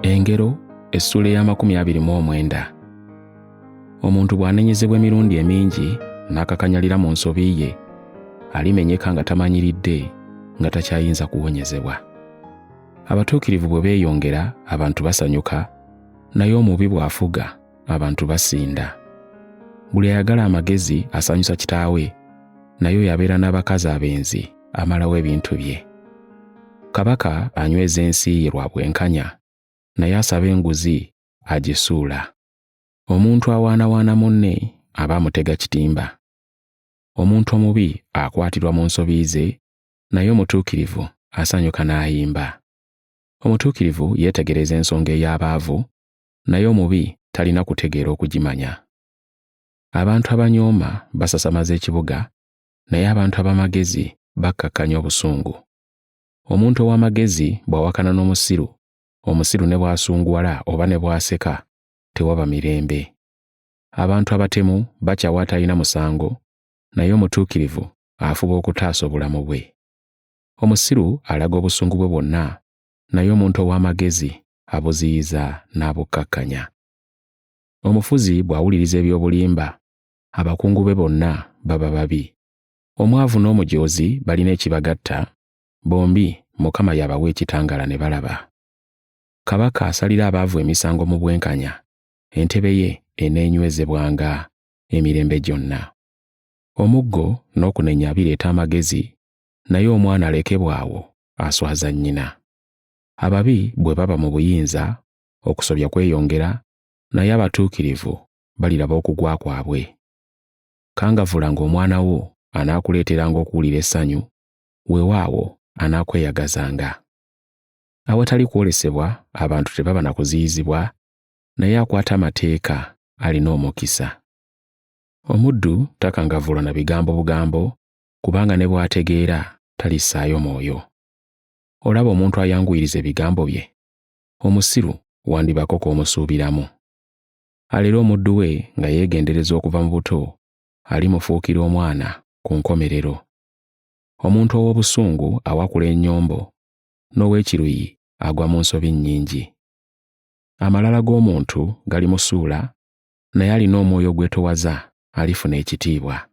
Engero essula ya 29. Omuntu bw'anenyezebwa emirundi emingi n'akakanyalira mu nsobi ye, alimenyeka nga tamanyiridde nga takyayinza kuwonyezebwa. Abatuukirivu bwe beeyongera abantu basanyuka, naye omubi bw'afuga abantu basinda. Buli ayagala amagezi asanyusa kitaawe, naye oyo abeera n'abakazi abenzi amalawo ebintu bye. Kabaka anyweza ensi ye lwa bwenkanya, naye asaba enguzi agisuula. Omuntu awaanawaana munne aba amutega kitimba. Omuntu omubi akwatirwa mu nsobi ze, naye omutuukirivu asanyuka n'ayimba. Omutuukirivu yeetegereza ensonga ey'abaavu, naye omubi talina kutegeera okugimanya. Abantu abanyooma basasamaza ekibuga, naye abantu ab'amagezi bakkakkanya obusungu. Omuntu ow'amagezi bw'awakana n'omusiru, omusiru ne bw'asunguwala oba ne bw'aseka, tewaba mirembe. Abantu abatemu bakyawa atalina musango, naye omutuukirivu afuba okutaasa obulamu bwe. Omusiru alaga obusungu bwe bwonna, naye omuntu ow'amagezi abuziyiza n'abukkakkanya. Omufuzi bw'awuliriza eby'obulimba, abakungu be bonna baba babi. Omwavu n'omujoozi balina ekibagatta, bombi Mukama yabawa ekitangaala ne balaba. Kabaka asalira abaavu emisango mu bwenkanya, entebe ye eneenywezebwanga emirembe gyonna. Omuggo n'okunenya bireeta amagezi, naye omwana alekebwa awo aswaza nnyina. Ababi bwe baba mu buyinza, okusobya kweyongera, naye abatuukirivu baliraba okugwa kwabwe. Kangavvulanga omwana wo anaakuleeteranga okuwulira essanyu, weewaawo anaakweyagazanga. Awatali kwolesebwa abantu tebaba na kuziyizibwa, naye akwata amateeka alina omukisa. Omuddu takangavvulwa na bigambo bugambo, kubanga ne bw'ategeera talissaayo mwoyo. Olaba omuntu ayanguyiriza ebigambo bye, omusiru wandibako k'omusuubiramu. Alera omuddu we nga yeegendereza okuva mu buto, alimufuukira omwana ku nkomerero. Omuntu ow'obusungu awakula ennyombo, n'ow'ekiruyi agwa mu nsobi nnyingi. Amalala g'omuntu galimusuula, naye alina omwoyo gwetowaza alifuna ekitiibwa.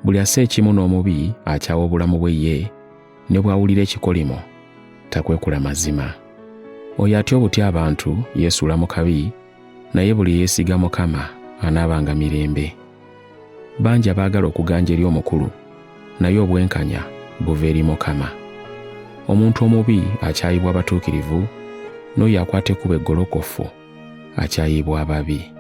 Buli assa ekimu n'omubi akyawa obulamu bwe ye, ne bw'awulira ekikolimo takwekula mazima. Oyo atya obutya abantu yeesuula mu kabi, naye buli yeesiga Mukama anaabanga mirembe. Bangi abaagala okuganja eri omukulu, naye obwenkanya buva eri Mukama. Omuntu omubi akyayibwa abatuukirivu, n'oyo akwata ekkubo eggolokofu akyayibwa ababi.